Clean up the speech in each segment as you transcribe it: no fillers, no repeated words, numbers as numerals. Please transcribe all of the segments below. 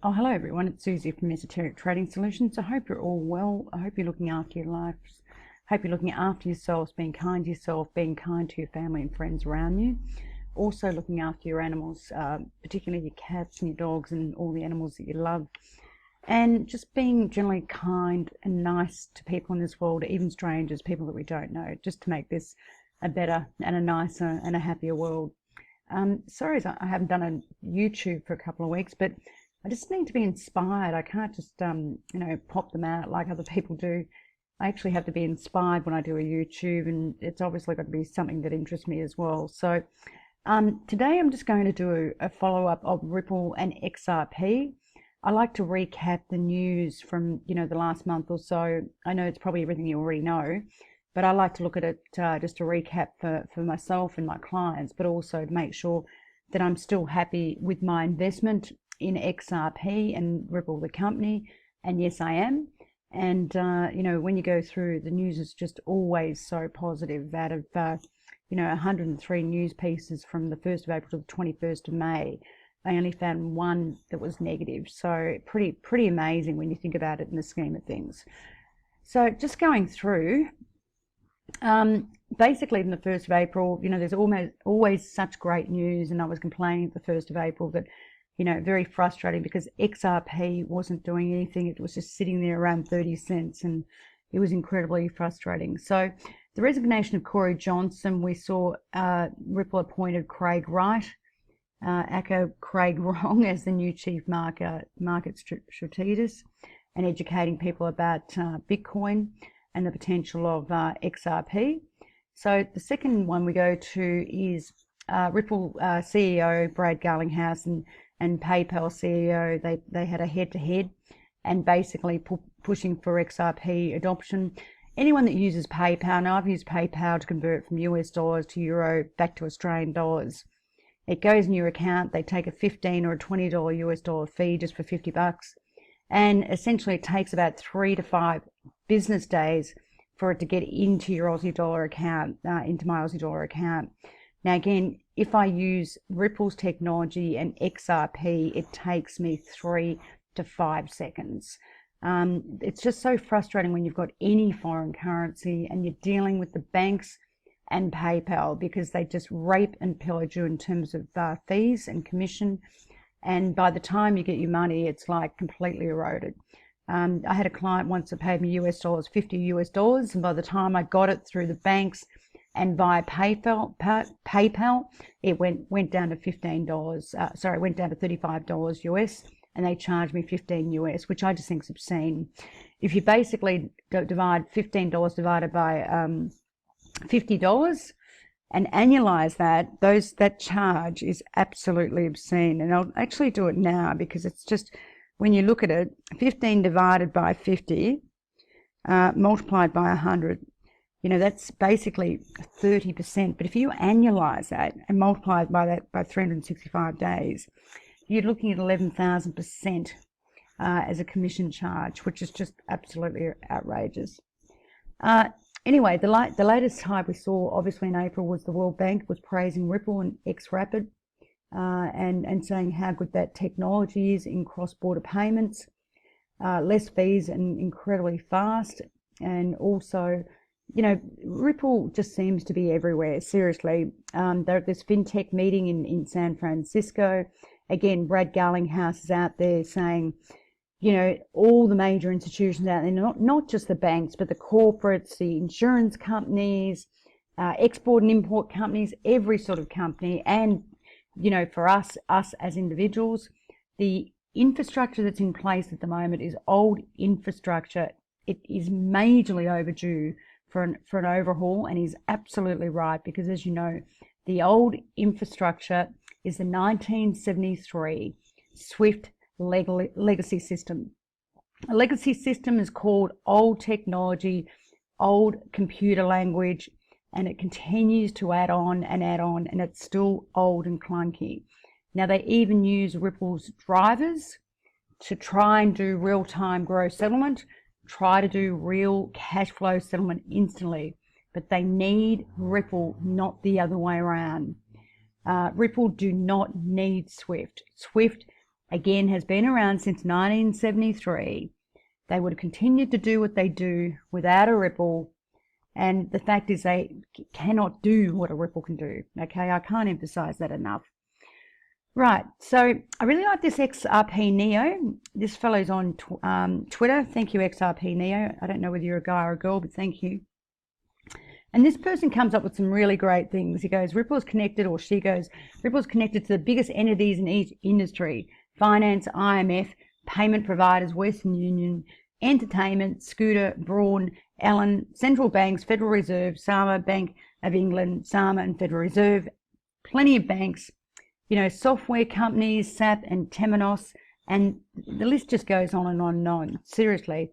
Oh, hello everyone. It's Susie from Esoteric Trading Solutions. I hope you're all well. I hope you're looking after your lives. I hope you're looking after yourselves, being kind to yourself, being kind to your family and friends around you. Also looking after your animals, particularly your cats and your dogs and all the animals that you love. And just being generally kind and nice to people in this world, even strangers, people that we don't know, just to make this a better and a nicer and a happier world. Sorry, I haven't done a YouTube for a couple of weeks, but I just need to be inspired. I can't just, pop them out like other people do. I actually have to be inspired when I do a YouTube, and it's obviously got to be something that interests me as well. So today I'm just going to do a follow-up of Ripple and XRP. I like to recap the news from, the last month or so. I know it's probably everything you already know, but I like to look at it just to recap for myself and my clients, but also to make sure that I'm still happy with my investment in XRP and Ripple, the company. And yes, I am. And, when you go through, the news is just always so positive. Out of, 103 news pieces from the 1st of April to the 21st of May, I only found one that was negative. So pretty amazing when you think about it in the scheme of things. So just going through, basically in the 1st of April, there's always such great news. And I was complaining at the 1st of April that, very frustrating because XRP wasn't doing anything. It was just sitting there around 30 cents and it was incredibly frustrating. So the resignation of Corey Johnson, we saw Ripple appointed Craig Wright, echo Craig Wrong as the new chief market strategist and educating people about Bitcoin and the potential of XRP. So the second one we go to is Ripple CEO Brad Garlinghouse and PayPal CEO. They had a head-to-head and basically pushing for XRP adoption. Anyone that uses PayPal, now I've used PayPal to convert from US dollars to euro back to Australian dollars. It goes in your account. They take a $15 or a $20 US dollar fee just for $50. And essentially it takes about 3 to 5 business days for it to get into your Aussie dollar account, into my Aussie dollar account. Now again, if I use Ripple's technology and XRP, it takes me 3 to 5 seconds. It's just so frustrating when you've got any foreign currency and you're dealing with the banks and PayPal because they just rape and pillage you in terms of fees and commission. And by the time you get your money, it's like completely eroded. I had a client once that paid me US dollars, $50 and by the time I got it through the banks and via PayPal, it went down to $15. Went down to $35 US, and they charged me $15 US, which I just think is obscene. If you basically divide $15 divided by $50 and annualize that charge is absolutely obscene. And I'll actually do it now because it's just, when you look at it, 15 divided by 50 multiplied by 100, that's basically 30%. But if you annualize that and multiply it by 365 days, you're looking at 11,000% as a commission charge, which is just absolutely outrageous. Anyway, the latest hype we saw obviously in April was the World Bank was praising Ripple and XRP and saying how good that technology is in cross-border payments, less fees and incredibly fast. And also, Ripple just seems to be everywhere, seriously. They're at this fintech meeting in San Francisco. Again, Brad Garlinghouse is out there saying, all the major institutions out there, not just the banks, but the corporates, the insurance companies, export and import companies, every sort of company. And, for us as individuals, the infrastructure that's in place at the moment is old infrastructure. It is majorly overdue for an overhaul, and he's absolutely right, because as you know, the old infrastructure is the 1973 SWIFT legacy system. A legacy system is called old technology, old computer language, and it continues to add on, and it's still old and clunky. Now they even use Ripple's drivers to try and do real-time gross settlement, try to do real cash flow settlement instantly, but they need Ripple, not the other way around. Ripple do not need SWIFT. SWIFT again, has been around since 1973. They would have continued to do what they do without a Ripple. And the fact is they cannot do what a Ripple can do. Okay, I can't emphasize that enough. Right, so I really like this XRP Neo. This fellow's on Twitter. Thank you, XRP Neo. I don't know whether you're a guy or a girl, but thank you. And this person comes up with some really great things. He goes, Ripple's connected, or she goes, Ripple's connected to the biggest entities in each industry: finance, IMF, payment providers, Western Union, entertainment, Scooter, Braun, Allen, central banks, Federal Reserve, SAMA, Bank of England, SAMA and Federal Reserve, plenty of banks, you know, software companies, SAP and Temenos, and the list just goes on and on and on. Seriously,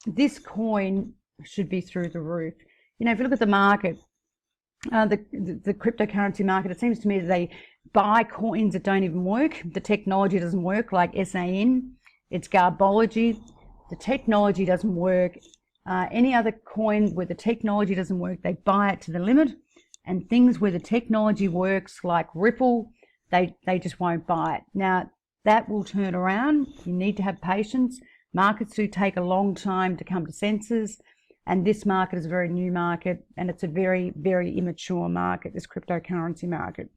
this coin should be through the roof. You know, if you look at the market, the cryptocurrency market, it seems to me that they buy coins that don't even work. The technology doesn't work, like SAN. It's Garbology. The technology doesn't work. Any other coin where the technology doesn't work, they buy it to the limit. And things where the technology works, like Ripple, they just won't buy it. Now, that will turn around. You need to have patience. Markets do take a long time to come to senses. And this market is a very new market, and it's a very, very immature market, this cryptocurrency market.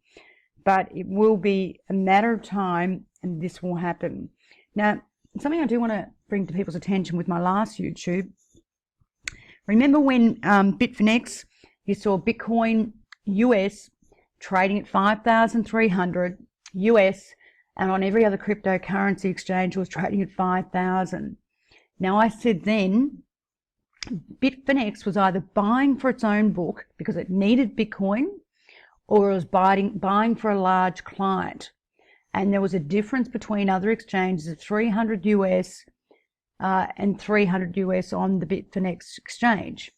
But it will be a matter of time, and this will happen. Now, something I do want to bring to people's attention with my last YouTube. Remember when Bitfinex, you saw Bitcoin US trading at 5,300 US, and on every other cryptocurrency exchange was trading at 5,000. Now, I said then, Bitfinex was either buying for its own book because it needed Bitcoin, or it was buying for a large client. And there was a difference between other exchanges of 300 US and 300 US on the Bitfinex exchange.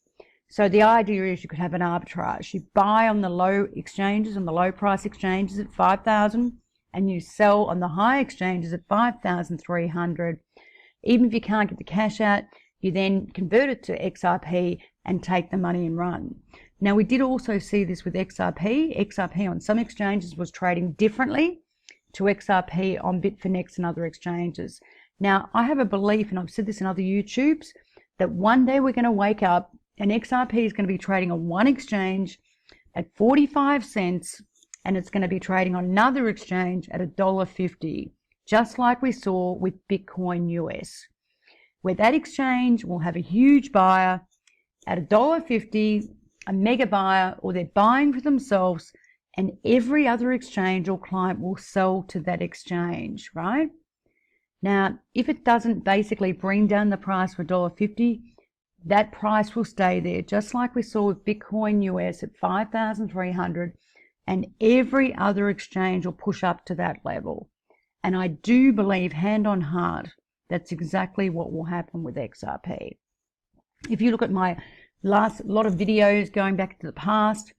So the idea is you could have an arbitrage. You buy on the low exchanges, on the low price exchanges at 5,000, and you sell on the high exchanges at 5,300. Even if you can't get the cash out, you then convert it to XRP and take the money and run. Now, we did also see this with XRP. XRP on some exchanges was trading differently to XRP on Bitfinex and other exchanges. Now, I have a belief, and I've said this in other YouTubes, that one day we're going to wake up and XRP is going to be trading on one exchange at 45 cents, and it's going to be trading on another exchange at $1.50, just like we saw with Bitcoin US, where that exchange will have a huge buyer at $1.50, a mega buyer, or they're buying for themselves, and every other exchange or client will sell to that exchange, right? Now, if it doesn't basically bring down the price for $1.50, that price will stay there, just like we saw with Bitcoin US at 5,300, and every other exchange will push up to that level. And I do believe, hand on heart, that's exactly what will happen with XRP. If you look at my last lot of videos going back to the past,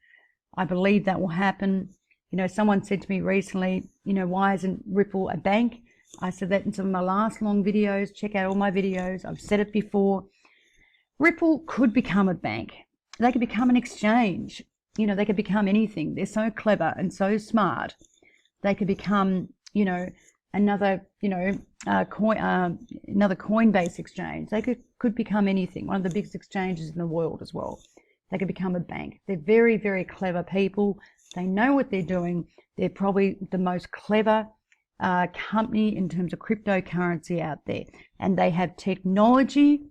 I believe that will happen. You know, someone said to me recently, you know, why isn't Ripple a bank? I said that in some of my last long videos. Check out all my videos. I've said it before. Ripple could become a bank. They could become an exchange. You know, they could become anything. They're so clever and so smart. They could become, you know, another, you know, another Coinbase exchange. They could become anything. One of the biggest exchanges in the world as well. They could become a bank. They're very, very clever people. They know what they're doing. They're probably the most clever company in terms of cryptocurrency out there. And they have technology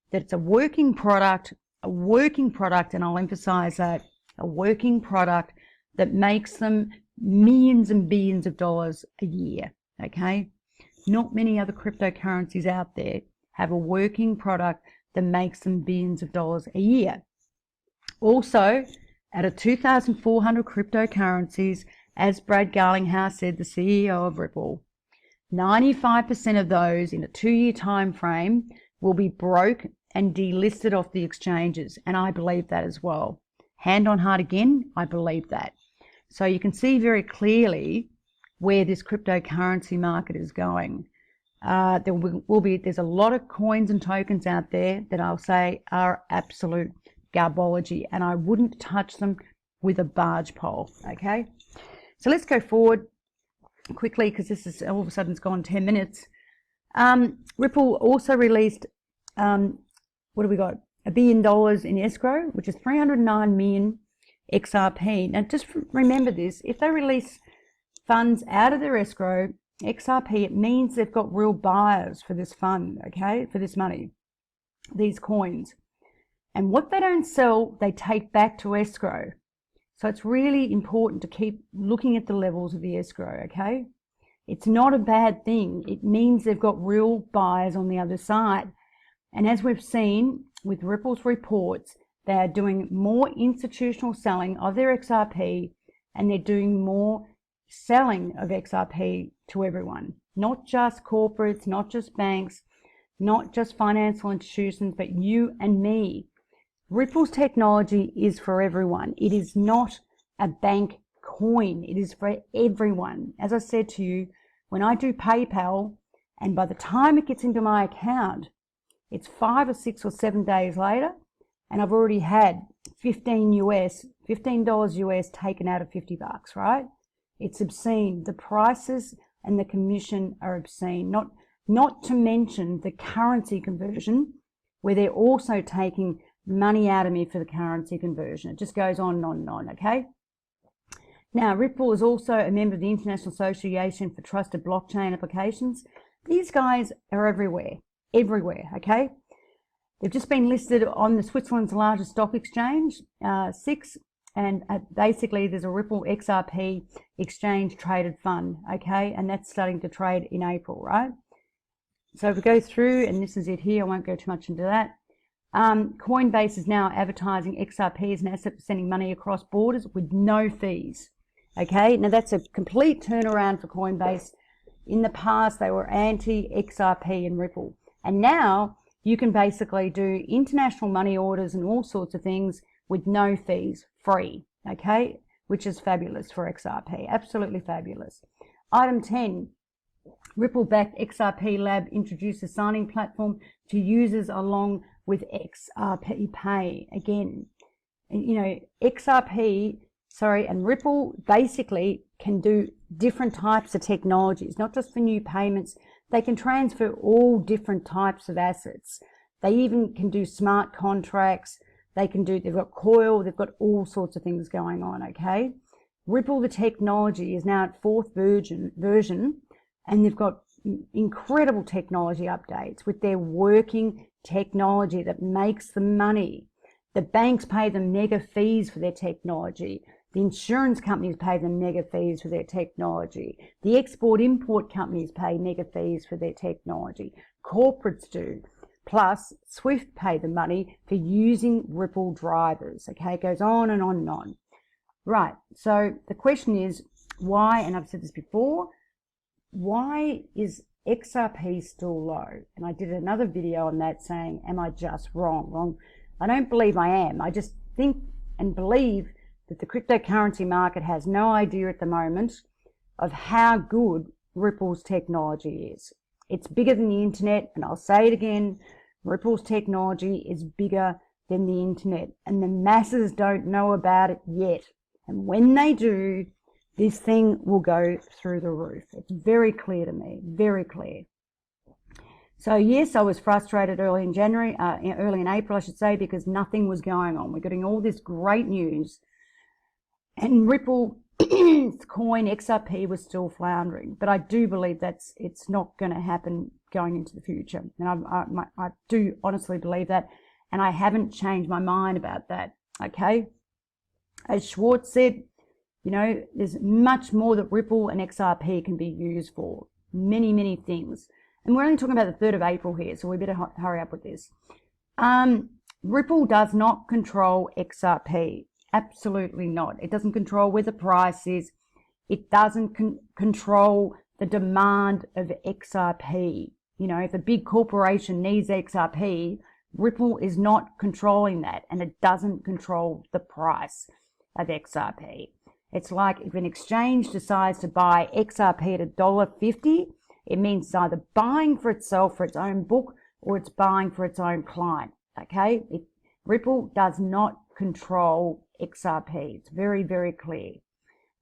that's a working product, and I'll emphasize that, a working product that makes them millions and billions of dollars a year, okay? Not many other cryptocurrencies out there have a working product that makes them billions of dollars a year. Also, out of 2,400 cryptocurrencies, as Brad Garlinghouse said, the CEO of Ripple, 95% of those in a 2-year time frame will be broke and delisted off the exchanges. And I believe that as well. Hand on heart again, I believe that. So you can see very clearly where this cryptocurrency market is going. There's a lot of coins and tokens out there that I'll say are absolute garbology, and I wouldn't touch them with a barge pole, okay? So let's go forward. quickly, because this is all of a sudden it's gone 10 minutes. Ripple also released, what do we got? $1 billion in escrow, which is 309 million XRP. Now, just remember this: if they release funds out of their escrow XRP, it means they've got real buyers for this fund, okay, for this money, these coins. And what they don't sell, they take back to escrow. So it's really important to keep looking at the levels of the escrow, okay? It's not a bad thing. It means they've got real buyers on the other side. And as we've seen with Ripple's reports, they are doing more institutional selling of their XRP, and they're doing more selling of XRP to everyone, not just corporates, not just banks, not just financial institutions, but you and me. Ripple's technology is for everyone. It is not a bank coin. It is for everyone. As I said to you, when I do PayPal, and by the time it gets into my account, it's 5 or 6 or 7 days later, and I've already had $15 US taken out of $50, right? It's obscene. The prices and the commission are obscene. Not to mention the currency conversion, where they're also taking money out of me for the currency conversion. It just goes on and on and on, okay? Now, Ripple is also a member of the International Association for Trusted Blockchain Applications. These guys are everywhere, okay? They've just been listed on the Switzerland's largest stock exchange, SIX, and basically there's a Ripple XRP exchange traded fund, okay? And that's starting to trade in April, right? So if we go through, and this is it here, I won't go too much into that. Coinbase is now advertising XRP as an asset for sending money across borders with no fees. Okay, now that's a complete turnaround for Coinbase. In the past, they were anti-XRP and Ripple. And now you can basically do international money orders and all sorts of things with no fees, free, okay, which is fabulous for XRP, absolutely fabulous. Item 10. Ripple-backed XRP Lab introduces signing platform to users along with XRP Pay. Again, you know, and Ripple basically can do different types of technologies, not just for new payments. They can transfer all different types of assets. They even can do smart contracts. They've got Coil, they've got all sorts of things going on, okay? Ripple, the technology, is now at 4th version, and they've got incredible technology updates with their working technology that makes them money. The banks pay them mega fees for their technology. The insurance companies pay them mega fees for their technology. The export-import companies pay mega fees for their technology. Corporates do. Plus, Swift pay the money for using Ripple drivers. Okay, it goes on and on and on. Right, so the question is, why, and I've said this before, why is XRP still low? And I did another video on that saying, am I just wrong? I don't believe I am. I just think and believe that the cryptocurrency market has no idea at the moment of how good Ripple's technology is. It's bigger than the internet, and I'll say it again, Ripple's technology is bigger than the internet, and the masses don't know about it yet. And when they do, this thing will go through the roof. It's very clear to me, very clear. So yes, I was frustrated early in April, I should say, because nothing was going on. We're getting all this great news, and Ripple coin XRP was still floundering. But I do believe it's not going to happen going into the future, and I do honestly believe that, and I haven't changed my mind about that. Okay, as Schwartz said, you know, there's much more that Ripple and XRP can be used for. Many things. And we're only talking about the 3rd of April here, so we better hurry up with this. Ripple does not control XRP. Absolutely not. It doesn't control where the price is. It doesn't control the demand of XRP. You know, if a big corporation needs XRP, Ripple is not controlling that, and it doesn't control the price of XRP. It's like if an exchange decides to buy XRP at $1.50, it means it's either buying for itself, for its own book, or it's buying for its own client, okay? Ripple does not control XRP. It's very clear,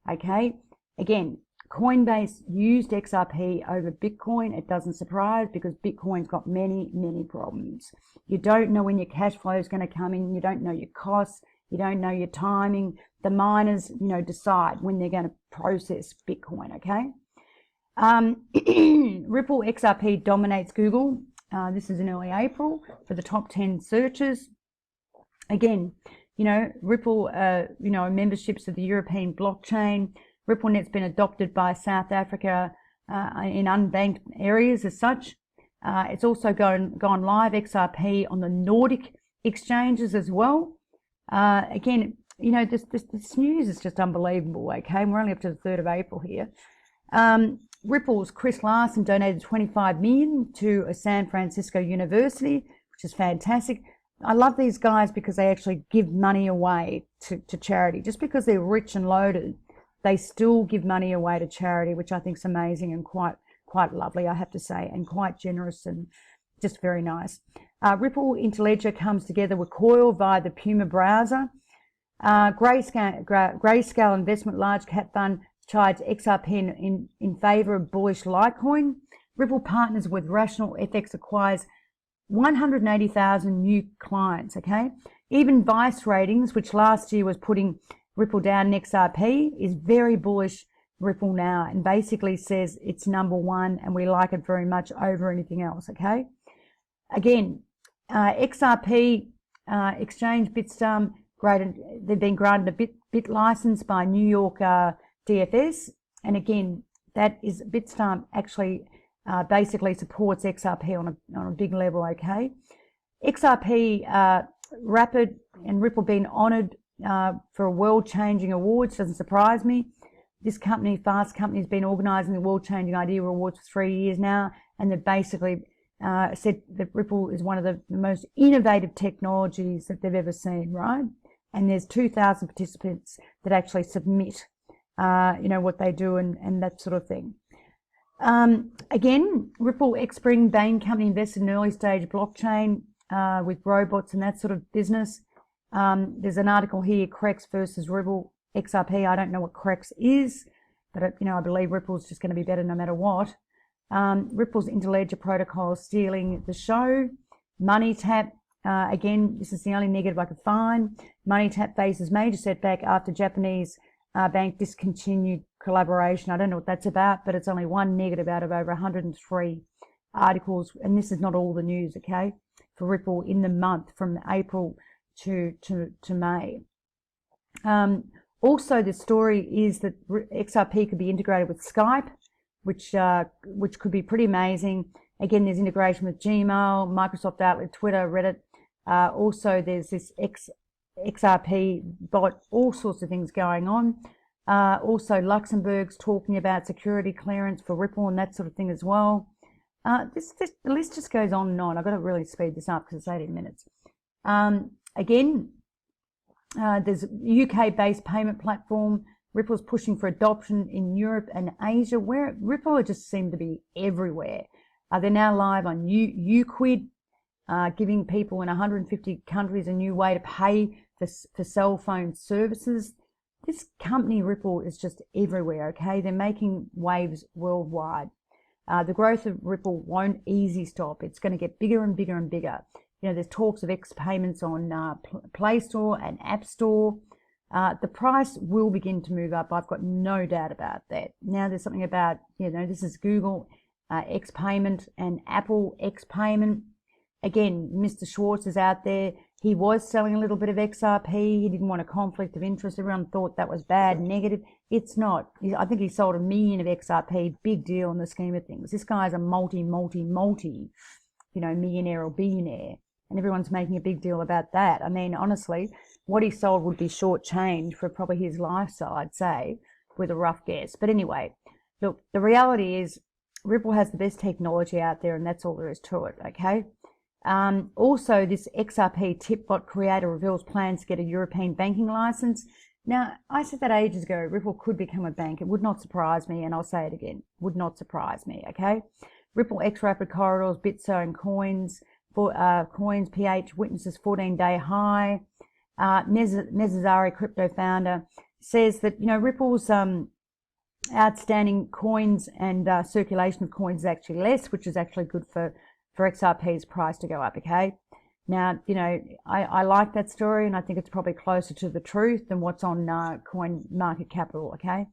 okay? Again, Coinbase used XRP over Bitcoin. It doesn't surprise because Bitcoin's got many, many problems. You don't know when your cash flow is going to come in. You don't know your costs. You don't know your timing. The miners, decide when they're going to process Bitcoin, okay? Ripple XRP dominates Google. This is in early April for the top 10 searches. Again, Ripple, memberships of the European blockchain. RippleNet's been adopted by South Africa in unbanked areas as such. It's also gone live XRP on the Nordic exchanges as well. Again, this news is just unbelievable, okay? We're only up to the 3rd of April here. Ripple's Chris Larsen donated $25 million to a San Francisco university, which is fantastic. I love these guys because they actually give money away to charity. Just because they're rich and loaded, they still give money away to charity, which I think is amazing and quite lovely, I have to say, and quite generous and just very nice. Ripple Interledger comes together with Coil via the Puma browser. Grayscale Investment Large Cap Fund charged XRP in favor of bullish Litecoin. Ripple partners with Rational FX, acquires 180,000 new clients, okay? Even Vice Ratings, which last year was putting Ripple down in XRP, is very bullish Ripple now and basically says it's number one and we like it very much over anything else, okay? Again, XRP exchange Bitstamp, they've been granted a bit license by New York DFS, and again, that is Bitstamp actually basically supports XRP on a big level, okay? XRP, Rapid and Ripple being honoured for a world-changing awards, doesn't surprise me. This company, Fast Company, has been organising the World-Changing Idea Awards for 3 years now, and they've basically said that Ripple is one of the most innovative technologies that they've ever seen, right? And there's 2,000 participants that actually submit what they do and that sort of thing. Again, Ripple Xpring Bain Company invested in early stage blockchain with robots and that sort of business. There's an article here, Crex versus Ripple XRP. I don't know what Crex is, but I believe Ripple's just going to be better no matter what. Ripple's Interledger protocol is stealing the show. MoneyTap, again, this is the only negative I could find. MoneyTap faces major setback after Japanese bank discontinued collaboration. I don't know what that's about, but it's only one negative out of over 103 articles, and this is not all the news, okay, for Ripple in the month from April to May. Also, the story is that XRP could be integrated with Skype, which could be pretty amazing. Again, there's integration with Gmail, Microsoft Outlook, Twitter, Reddit. Also, there's this XRP bot, all sorts of things going on. Also, Luxembourg's talking about security clearance for Ripple and that sort of thing as well. The list just goes on and on. I've got to really speed this up because it's 18 minutes. Again, there's a UK-based payment platform. Ripple's pushing for adoption in Europe and Asia, where Ripple just seem to be everywhere. They're now live on Uquid, giving people in 150 countries a new way to pay for cell phone services. This company, Ripple, is just everywhere, okay? They're making waves worldwide. The growth of Ripple won't easy stop. It's going to get bigger and bigger and bigger. There's talks of X payments on Play Store and App Store. The price will begin to move up. I've got no doubt about that. Now there's something about, this is Google X payment and Apple X payment. Again, Mr. Schwartz is out there. He was selling a little bit of XRP. He didn't want a conflict of interest. Everyone thought that was bad, negative. It's not. I think he sold 1 million of XRP. Big deal in the scheme of things. This guy's a multi, millionaire or billionaire. And everyone's making a big deal about that. I mean, honestly, what he sold would be short change for probably his lifestyle, I'd say, with a rough guess. But anyway, look, the reality is Ripple has the best technology out there, and that's all there is to it, okay? Also, this XRP tipbot creator reveals plans to get a European banking license. Now, I said that ages ago, Ripple could become a bank. It would not surprise me, and I'll say it again, would not surprise me, okay? Ripple X Rapid Corridors, Bitso and Coins, Coins PH witnesses 14-day high. Nezazari, crypto founder, says that Ripple's outstanding coins and circulation of coins is actually less, which is actually good for XRP's price to go up, okay? Now, you know, I like that story, and I think it's probably closer to the truth than what's on coin market capital, okay?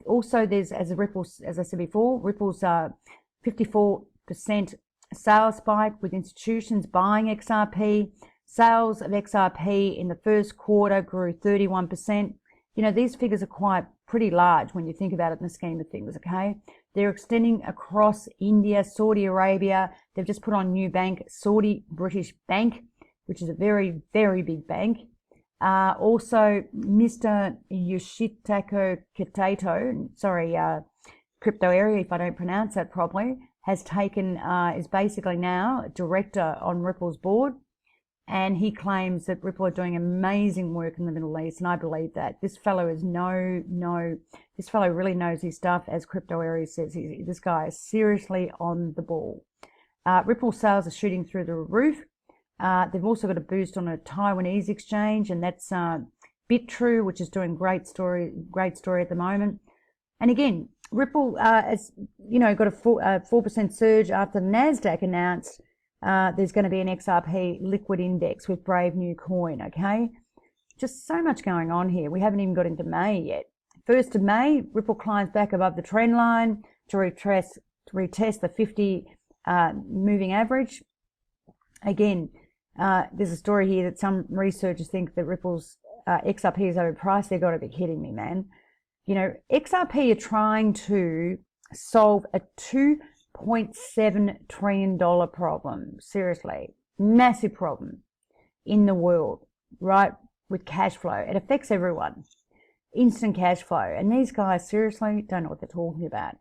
Also, there's, as I said before, Ripple's 54% sales spike with institutions buying XRP. Sales of XRP in the first quarter grew 31%. You know, these figures are pretty large when you think about it in the scheme of things, okay? They're extending across India, Saudi Arabia. They've just put on new bank, Saudi British Bank, which is a very, very big bank. Also, Mr. Yoshitaka Kitato, sorry, crypto area, if I don't pronounce that properly, has taken, is basically now director on Ripple's board. And he claims that Ripple are doing amazing work in the Middle East, and I believe that. This fellow is this fellow really knows his stuff, as Crypto Area says. This guy is seriously on the ball. Ripple sales are shooting through the roof. They've also got a boost on a Taiwanese exchange, and that's BitTrue, which is doing great story at the moment. And again, Ripple has, you know, got a 4% surge after the NASDAQ announced there's going to be an XRP liquid index with Brave New Coin, okay? Just so much going on here. We haven't even got into May yet. 1st of May, Ripple climbs back above the trend line to retest the 50 moving average. Again, there's a story here that some researchers think that Ripple's XRP is overpriced. They've got to be kidding me, man. You know, XRP are trying to solve a $2.7 trillion problem. Seriously, massive problem in the world, right? With cash flow. It affects everyone. Instant cash flow. And these guys seriously don't know what they're talking about.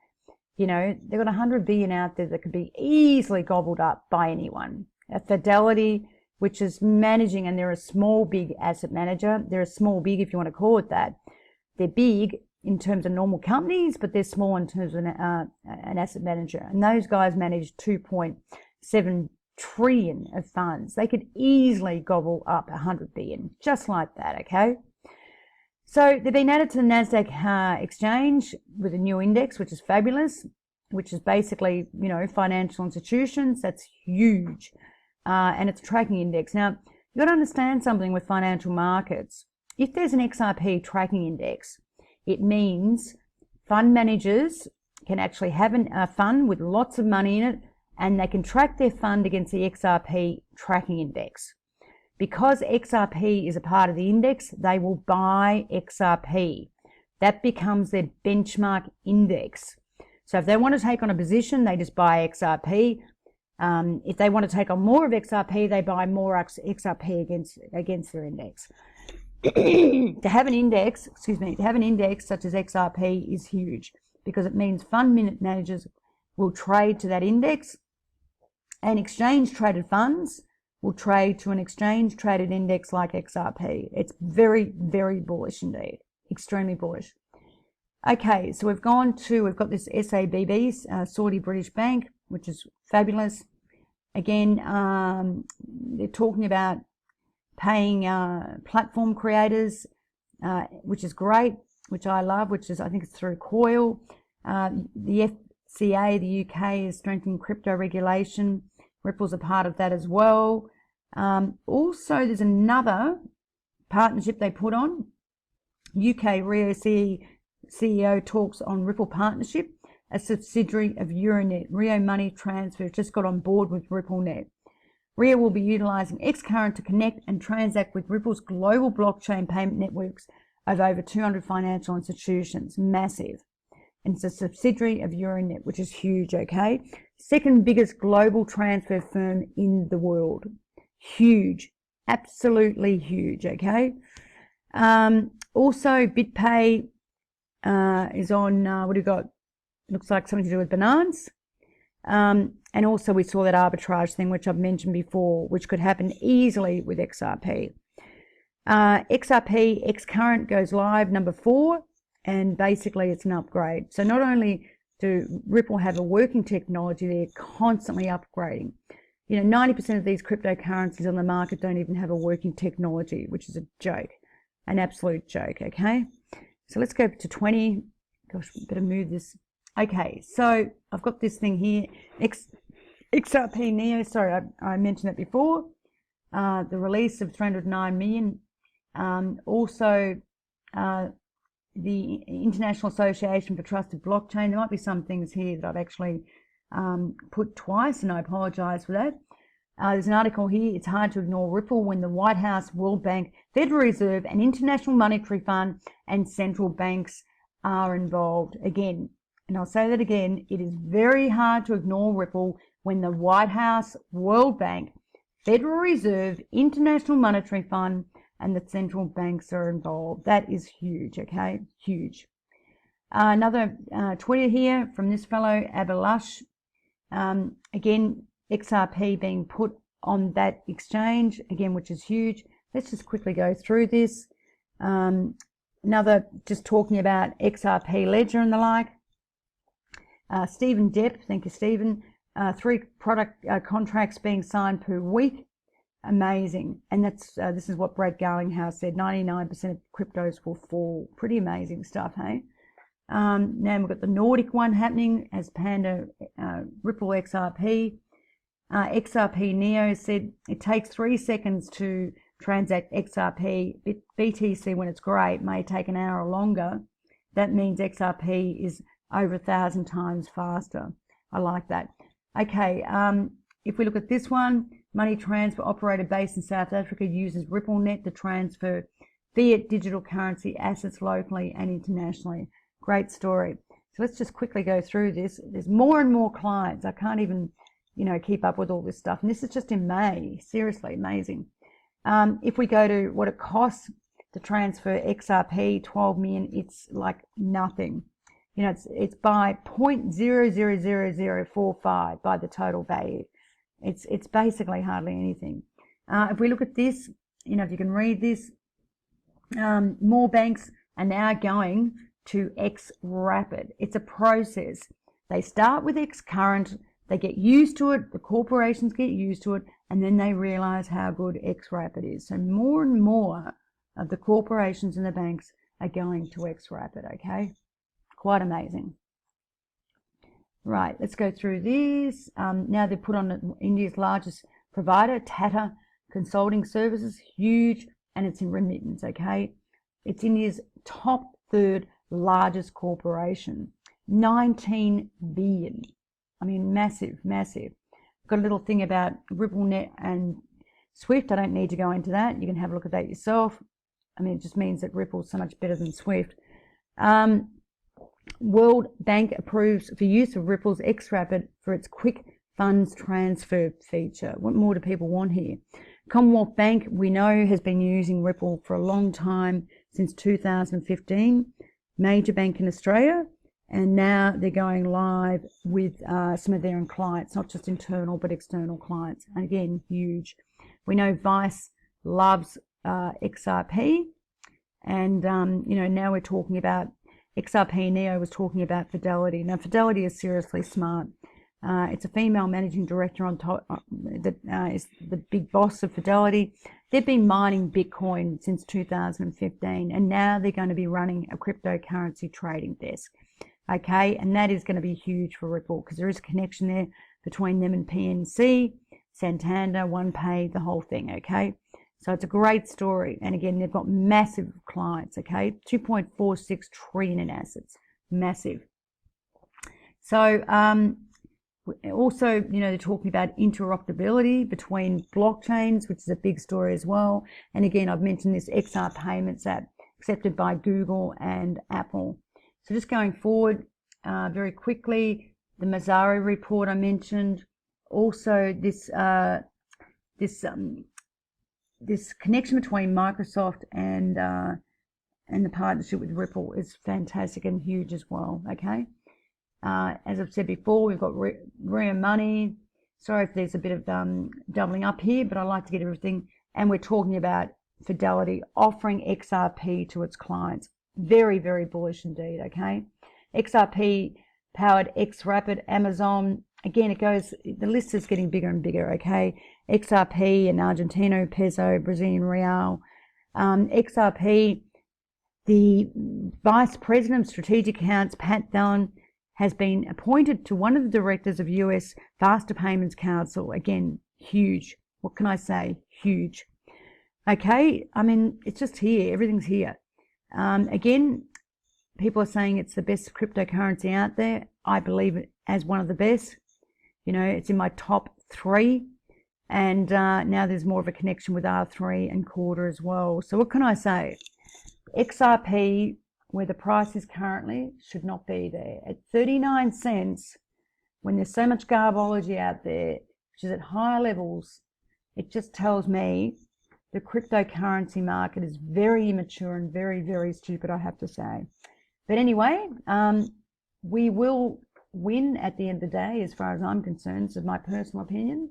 You know, they've got 100 billion out there that could be easily gobbled up by anyone. A Fidelity, which is managing, and they're a small, big asset manager. They're a small, big, if you want to call it that. They're big in terms of normal companies, but they're small in terms of an asset manager. And those guys manage 2.7 trillion of funds. They could easily gobble up 100 billion, just like that, okay? So they've been added to the NASDAQ exchange with a new index, which is fabulous, which is basically, you know, financial institutions. That's huge. And it's a tracking index. Now, you've got to understand something with financial markets. If there's an XRP tracking index, it means fund managers can actually have a fund with lots of money in it, and they can track their fund against the XRP tracking index. Because XRP is a part of the index, they will buy XRP. That becomes their benchmark index. So if they want to take on a position, they just buy XRP. If they want to take on more of XRP, they buy more XRP against their index. To have an index such as XRP is huge, because it means fund managers will trade to that index, and exchange traded funds will trade to an exchange traded index like XRP. It's very, very bullish indeed, extremely bullish. Okay, so we've got this SABB, Saudi British Bank, which is fabulous. Again, they're talking about paying platform creators, which is great, which I love, I think it's through COIL. The FCA, the UK, is strengthening crypto regulation. Ripple's a part of that as well. Also, there's another partnership they put on. UK Rio CEO talks on Ripple partnership, a subsidiary of Euronet. Rio Money Transfer just got on board with RippleNet. Rio will be utilizing Xcurrent to connect and transact with Ripple's global blockchain payment networks of over 200 financial institutions. Massive. And it's a subsidiary of Euronet, which is huge, okay? Second biggest global transfer firm in the world. Huge. Absolutely huge, okay? Also, BitPay is on, what do you got? Looks like something to do with bananas. And also we saw that arbitrage thing, which I've mentioned before, which could happen easily with XRP. Xcurrent goes live, number 4, and basically it's an upgrade. So not only do Ripple have a working technology, they're constantly upgrading. You know, 90% of these cryptocurrencies on the market don't even have a working technology, which is a joke, an absolute joke, okay? So let's go to 20, Gosh, better move this. Okay, so I've got this thing here, XRP Neo. Sorry, I mentioned that before. The release of 309 million. Also, the International Association for Trusted Blockchain. There might be some things here that I've actually put twice, and I apologise for that. There's an article here. It's hard to ignore Ripple when the White House, World Bank, Federal Reserve, and International Monetary Fund and central banks are involved. Again, and I'll say that again, it is very hard to ignore Ripple when the White House, World Bank, Federal Reserve, International Monetary Fund, and the central banks are involved. That is huge, okay? Huge. Another Twitter here from this fellow, Abalash. Again, XRP being put on that exchange, again, which is huge. Let's just quickly go through this. Another, just talking about XRP Ledger and the like. Stephen Depp, thank you, Stephen. 3 product contracts being signed per week. Amazing. And that's this is what Brad Garlinghouse said. 99% of cryptos will fall. Pretty amazing stuff, hey? Now we've got the Nordic one happening as Panda Ripple XRP. XRP Neo said it takes 3 seconds to transact XRP. BTC, when it's great, may take an hour or longer. That means XRP is over 1,000 times faster. I like that. Okay, if we look at this one, money transfer operator based in South Africa uses RippleNet to transfer fiat digital currency assets locally and internationally. Great story. So let's just quickly go through this. There's more and more clients. I can't even, keep up with all this stuff. And this is just in May. Seriously, amazing. If we go to what it costs to transfer XRP, 12 million, it's like nothing. It's by 0.000045 by the total value. It's basically hardly anything. If we look at this, if you can read this, more banks are now going to XRapid. It's a process. They start with XCurrent, they get used to it, the corporations get used to it, and then they realize how good XRapid is. So more and more of the corporations and the banks are going to XRapid, okay? Quite amazing. Right, let's go through this. Now they've put on India's largest provider, Tata Consulting Services, huge, and it's in remittance, okay? It's India's top 3rd largest corporation, 19 billion. I mean, massive, massive. Got a little thing about RippleNet and Swift. I don't need to go into that. You can have a look at that yourself. I mean, it just means that Ripple's so much better than Swift. World Bank approves for use of Ripple's XRapid for its quick funds transfer feature. What more do people want here? Commonwealth Bank, we know, has been using Ripple for a long time, since 2015. Major bank in Australia, and now they're going live with some of their own clients, not just internal but external clients. And again, huge. We know Vice loves XRP, and now we're talking about XRP Neo was talking about Fidelity. Now, Fidelity is seriously smart. It's a female managing director on top that is the big boss of Fidelity. They've been mining Bitcoin since 2015, and now they're going to be running a cryptocurrency trading desk. Okay, and that is going to be huge for Ripple because there is a connection there between them and PNC, Santander, OnePay, the whole thing. Okay, so it's a great story, and again, they've got massive clients. Okay, 2.46 trillion in assets, massive. So also, they're talking about interoperability between blockchains, which is a big story as well. And again, I've mentioned this XR Payments app accepted by Google and Apple. So just going forward very quickly, the Mazzari report I mentioned. Also, this connection between Microsoft and the partnership with Ripple is fantastic and huge as well. Okay. As I've said before, we've got Rare Money. Sorry if there's a bit of doubling up here, but I like to get everything. And we're talking about Fidelity offering XRP to its clients. Very, very bullish indeed, okay? XRP powered XRapid, Amazon. Again, it goes, the list is getting bigger and bigger, okay? XRP and Argentino peso, Brazilian real. XRP The Vice President of Strategic Accounts, Pat Dillon, has been appointed to one of the directors of US Faster Payments Council. Again, huge. What can I say? Huge. Okay, I mean, it's just here. Everything's here. Again, people are saying it's the best cryptocurrency out there. I believe it as one of the best. You know, it's in my top 3. And now there's more of a connection with R3 and Quarter as well. So what can I say? XRP, where the price is currently, should not be there. At 39 cents, when there's so much Garbology out there, which is at higher levels, it just tells me the cryptocurrency market is very immature and very, very stupid, I have to say. But anyway, we will win at the end of the day, as far as I'm concerned. This is my personal opinion.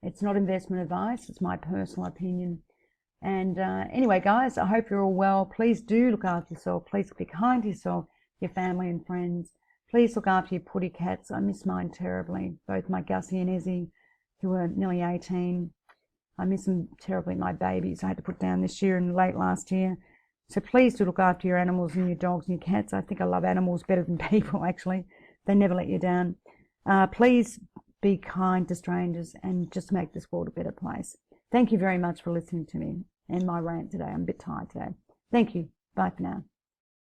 It's not investment advice. It's my personal opinion. And anyway, guys, I hope you're all well. Please do look after yourself. Please be kind to yourself, your family and friends. Please look after your putty cats. I miss mine terribly, both my Gussie and Ezzy, who are nearly 18. I miss them terribly, my babies. I had to put down this year and late last year. So please do look after your animals and your dogs and your cats. I think I love animals better than people, actually. They never let you down. Please be kind to strangers and just make this world a better place. Thank you very much for listening to me and my rant today. I'm a bit tired today. Thank you. Bye for now.